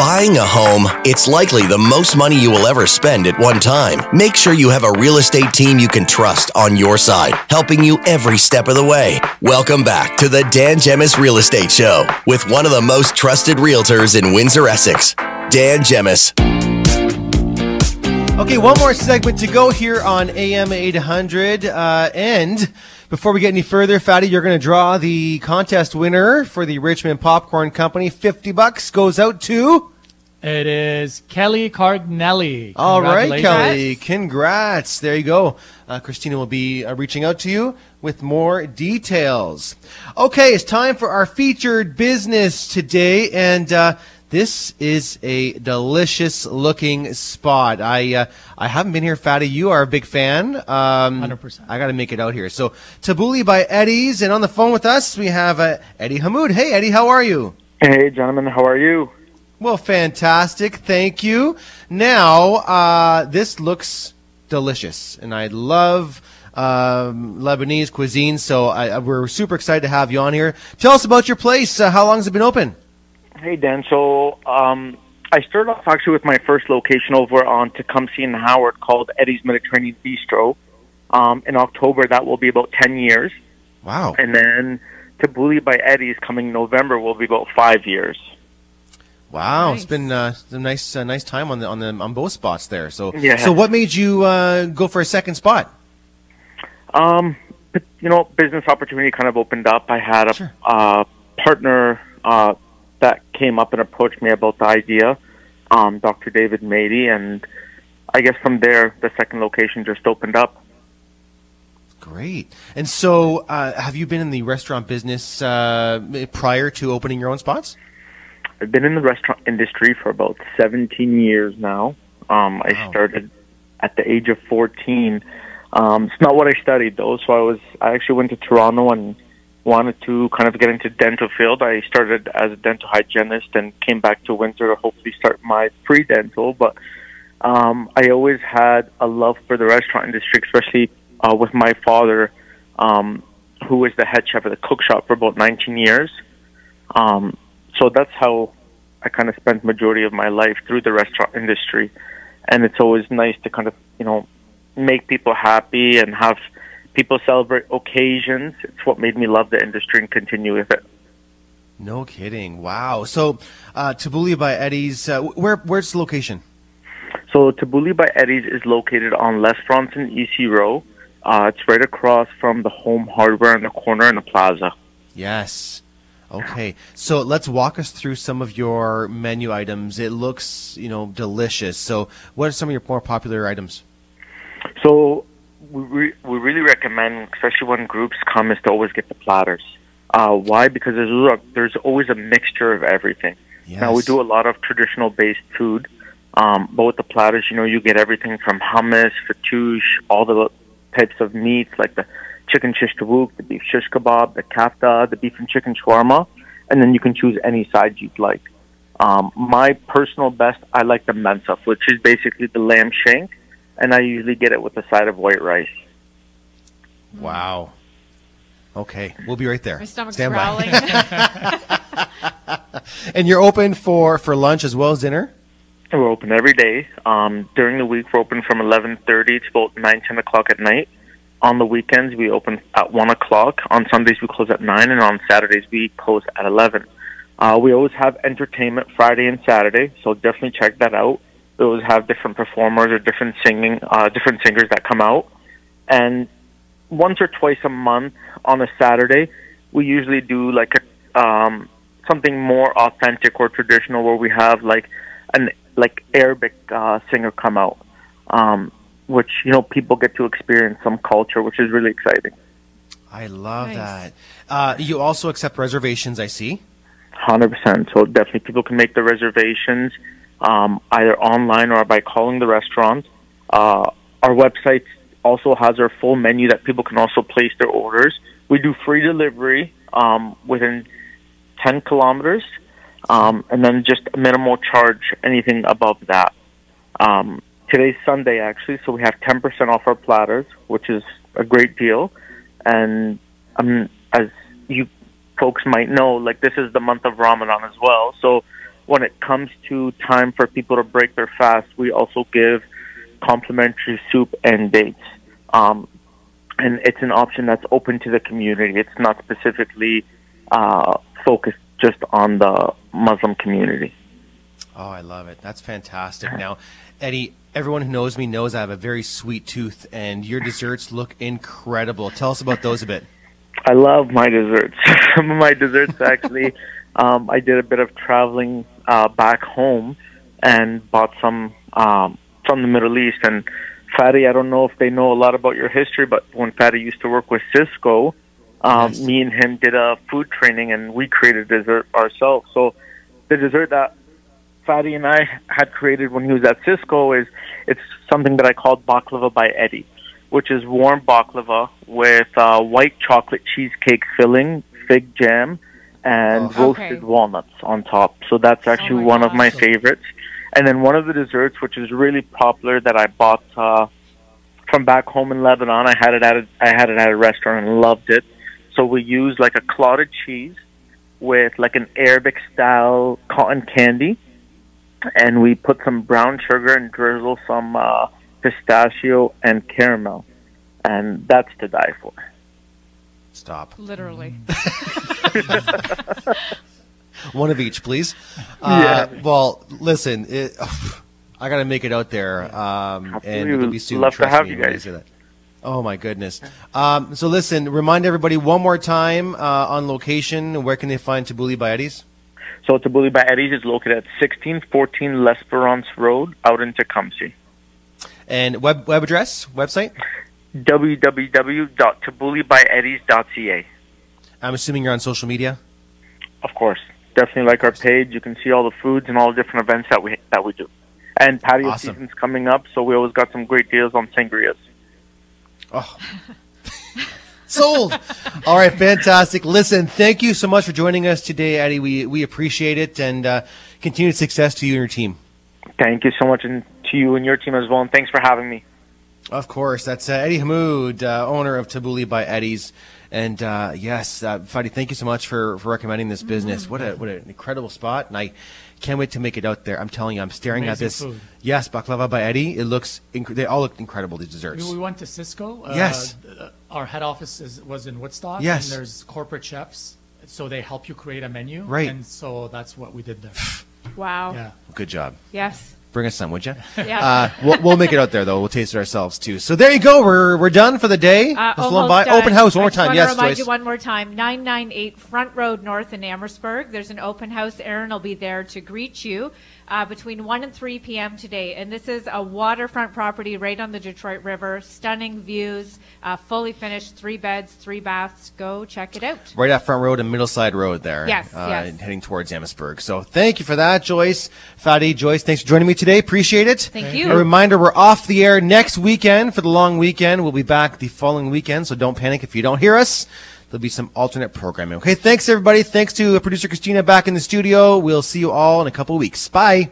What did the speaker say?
Buying a home, it's likely the most money you will ever spend at one time. Make sure you have a real estate team you can trust on your side, helping you every step of the way. Welcome back to the Dan Gemis Real Estate Show with one of the most trusted realtors in Windsor, Essex, Dan Gemis. Okay, one more segment to go here on AM800. And before we get any further, Fatty, you're going to draw the contest winner for the Richmond Popcorn Company. $50 goes out to... It is Kelly Cardinelli. All right, Kelly. Congrats. There you go. Christina will be reaching out to you with more details. Okay, it's time for our featured business today. And this is a delicious looking spot. I haven't been here, Fatty. You are a big fan. 100%. I got to make it out here. So Tabouli by Eddy's, and on the phone with us we have Eddy Hammoud. Hey, Eddy, how are you? Hey, gentlemen, how are you? Well, fantastic. Thank you. Now, this looks delicious, and I love Lebanese cuisine, so we're super excited to have you on here. Tell us about your place. How long has it been open? Hey, Dan. So I started off actually with my first location over on Tecumseh and Howard called Eddy's Mediterranean Bistro. In October, that will be about 10 years. Wow. And then Tabouli by Eddy's coming November will be about 5 years. Wow, nice. It's been a nice time on both spots there. So, yeah. So what made you go for a second spot? But, business opportunity kind of opened up. I had a partner that came up and approached me about the idea, Dr. David Mady, and I guess from there, the second location just opened up. Great. And so, have you been in the restaurant business prior to opening your own spots? I've been in the restaurant industry for about 17 years now. Wow. I started at the age of 14. It's not what I studied, though, so I actually went to Toronto and wanted to kind of get into dental field. I started as a dental hygienist and came back to Windsor to hopefully start my pre-dental, but I always had a love for the restaurant industry, especially with my father, who was the head chef at the cook shop for about 19 years. So that's how I kind of spent majority of my life through the restaurant industry. And it's always nice to kind of, make people happy and have people celebrate occasions. It's what made me love the industry and continue with it. No kidding. Wow. So Tabouli by Eddy's, where's the location? So Tabouli by Eddy's is located on Les Fronton, EC Row. It's right across from the Home Hardware in the corner in the plaza. Yes. Okay. So let's walk us through some of your menu items. It looks, delicious. So what are some of your more popular items? So we really recommend, especially when groups come, is to always get the platters. Why? Because there's always a mixture of everything. Yes. Now, we do a lot of traditional-based food, but with the platters, you get everything from hummus, fattoush, all the types of meats like the chicken shish kebab, the beef shish kebab, the kafta, the beef and chicken shawarma, and then you can choose any side you'd like. My personal best, I like the mensaf, which is basically the lamb shank, and I usually get it with a side of white rice. Wow. Okay, we'll be right there. My stomach's Stand growling. And you're open for lunch as well as dinner? We're open every day. During the week, we're open from 11:30 to about 9, 10 o'clock at night. On the weekends, we open at 1 o'clock. On Sundays, we close at 9, and on Saturdays, we close at 11. We always have entertainment Friday and Saturday, so definitely check that out. We always have different performers or different singers that come out. And once or twice a month on a Saturday, we usually do like something more authentic or traditional, where we have like an Arabic singer come out, which people get to experience some culture, which is really exciting. I love that. You also accept reservations, I see. 100%. So definitely people can make the reservations either online or by calling the restaurant. Our website also has our full menu that people can also place their orders. We do free delivery within 10 kilometers, and then just a minimal charge anything above that. Today's Sunday, actually, so we have 10% off our platters, which is a great deal. And as you folks might know, this is the month of Ramadan as well. So when it comes to time for people to break their fast, we also give complimentary soup and dates. And it's an option that's open to the community. It's not specifically focused just on the Muslim community. Oh, I love it. That's fantastic. Now, Eddy, everyone who knows me knows I have a very sweet tooth, and your desserts look incredible. Tell us about those a bit. I love my desserts. Some of my desserts, actually, I did a bit of traveling back home and bought some from the Middle East. And Fatty, I don't know if they know a lot about your history, but when Fatty used to work with Cisco, Yes. me and him did a food training, and we created dessert ourselves. So the dessert that Fatty and I had created when he was at Cisco it's something that I called Baklava by Eddy, which is warm baklava with white chocolate cheesecake filling, fig jam, and roasted walnuts on top. So that's actually one of my favorites. And then one of the desserts, which is really popular, that I bought from back home in Lebanon. I had it at a restaurant and loved it. So we use like a clotted cheese with like an Arabic style cotton candy, and we put some brown sugar and drizzle some pistachio and caramel, and that's to die for. Stop. Literally. One of each, please. Yeah. Well, listen, I got to make it out there, and it'll be soon. Love to Trust have me you when I guys. say that. Oh, my goodness. So listen, remind everybody one more time on location. Where can they find Tabouli By Eddy's? So Tabouli By Eddy's is located at 1614 L'Esperance Road out in Tecumseh. And web address, website? www.taboulibyeddies.ca. I'm assuming you're on social media? Of course. Definitely like our page. You can see all the foods and all the different events that we do. And patio Awesome. season's coming up, so we always got some great deals on sangrias. Oh. Sold. All right, fantastic. Listen, thank you so much for joining us today, Eddy. We appreciate it, and continued success to you and your team. Thank you so much, and to you and your team as well, and thanks for having me. Of course. That's Eddy Hammoud, owner of Tabouli By Eddy's. And yes, Fadi, thank you so much for recommending this business. What an incredible spot, and I can't wait to make it out there. I'm telling you, I'm staring at this. Food. Yes, baklava by Eddy. It looks they all look incredible. These desserts. We went to Cisco. Yes. Our head office was in Woodstock. Yes. And there's corporate chefs, so they help you create a menu. Right. And so that's what we did there. Wow. Yeah. Good job. Yes. Bring us some, would you? Yeah. We'll make it out there though. We'll taste it ourselves too. So there you go. We're done for the day. Just Almost by. done. Open house one more I just time. want Yes, to remind Joyce. you one more time. 998 Front Road North in Amherstburg. There's an open house. Aaron will be there to greet you between 1 and 3 p.m. today. And this is a waterfront property right on the Detroit River. Stunning views. Fully finished. 3 beds, 3 baths. Go check it out. Right at Front Road and Middleside Road there. Yes, yes. Heading towards Amherstburg. So thank you for that, Joyce. Fadi, Joyce, thanks for joining me today. Appreciate it. Thank you. A reminder, we're off the air next weekend for the long weekend. We'll be back the following weekend, so don't panic if you don't hear us. There'll be some alternate programming. Okay, thanks everybody. Thanks to producer Christina back in the studio. We'll see you all in a couple of weeks. Bye.